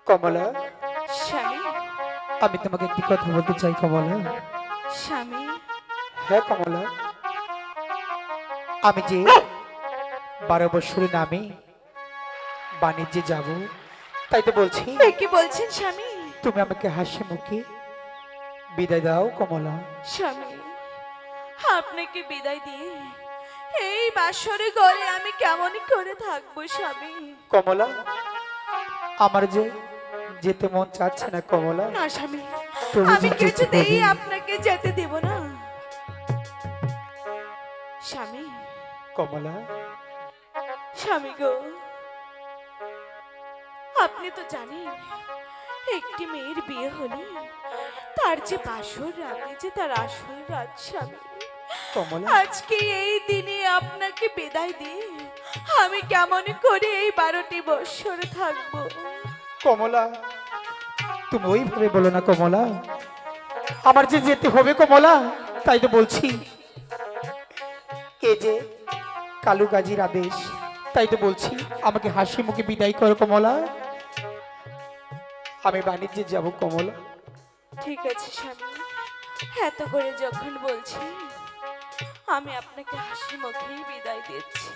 কমলা, স্বামী। আমি তোমাকে একটি কথা বলতে চাই কমলা। স্বামী। হ্যাঁ কমলা, আমি যে 12 বছরের নামে বাণিজ্যে যাব, তাই তো বলছি এ কি বলছেন স্বামী? তুমি আমাকে হাসি মুখে বিদায় দাও কমলা। স্বামী, আপনাকে বিদায় দিয়ে এই বাসরে ঘরে আমি কেমন করে থাকবো স্বামী? কমলা, আমার যে যেতে মন চাচ্ছে না কমলা। না স্বামী, তবু আমি যে যেতে কিছুতেই হবে। আপনাকে যেতে দেব না স্বামী। কমলা, স্বামী গো, আপনি তো জানেন একটি মেয়ের বিয়ে হলে তার যে বাসর রাতে যে তার আসল রাত স্বামী। কমলা, আজকে এই দিনে আপনাকে বিদায় দিয়ে আমি কেমন করে এই 12টি বৎসর থাকবো? কমলা, তুমি ওইভাবে বলো না কমলা। আমার যে যেতে হবে কমলা, তাই তো বলছি এই যে কালু গাজীর আদেশ, তাই তো বলছি আমাকে হাসি মুখে বিদায় করো কমলা। আমি বাণিজ্যে যাব কমলা। ঠিক আছে স্বামী, এত করে যখন বলছি আমি আপনাকে হাসি মুখেই বিদায় দিচ্ছি।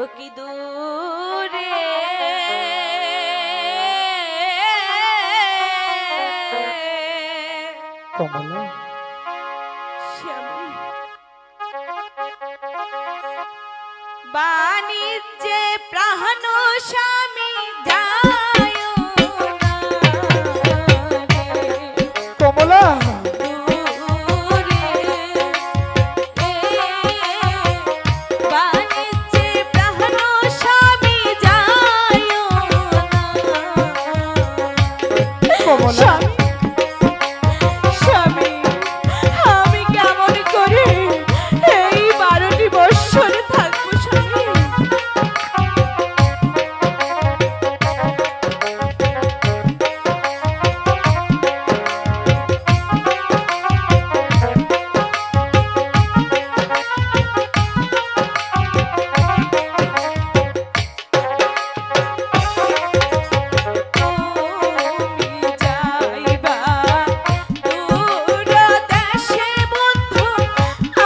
ও কি দূরে কমলা, স্বামী, বাণিজ্যে প্রাণ স্বামী যায় না রে। কমলা, কমলা, স্বামী, আমি কেমন করে এই 12টি বৎসর থাকবো স্বামী? তুমি যাইবা দূর দেশে বন্ধু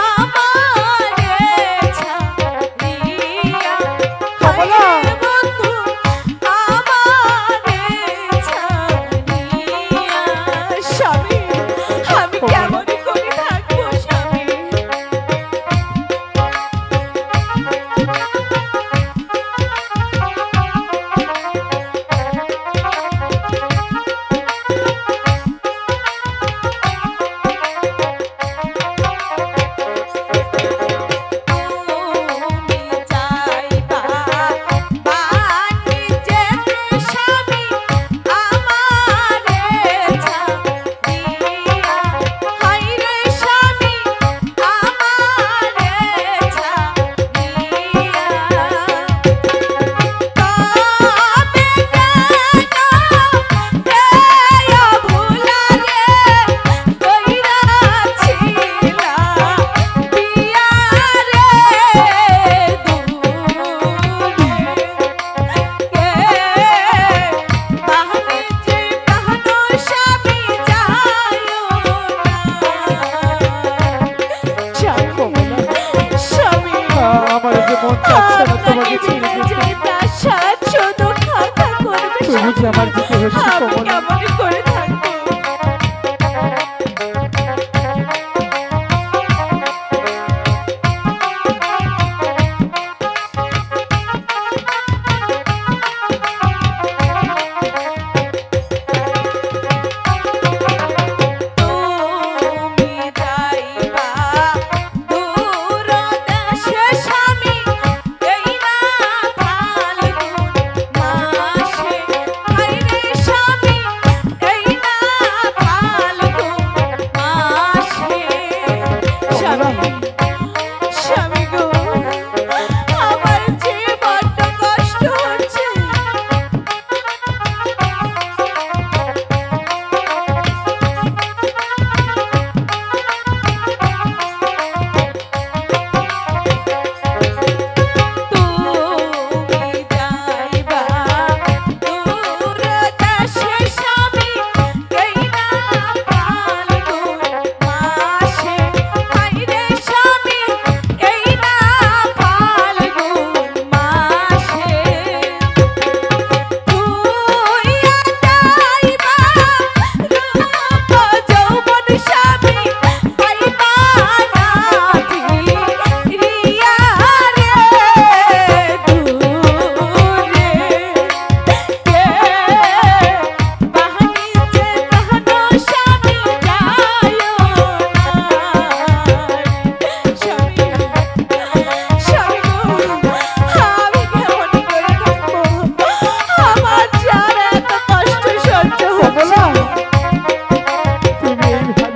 আমারে ছাড়িয়া। কমলা, হায়রে বন্ধু আমারে ছাড়িয়া। স্বামী, আমি কেমন করে থাকবো স্বামী? তুমি যাইবা বাণিজ্যে স্বামী আমারে ছাড়িয়া। হারি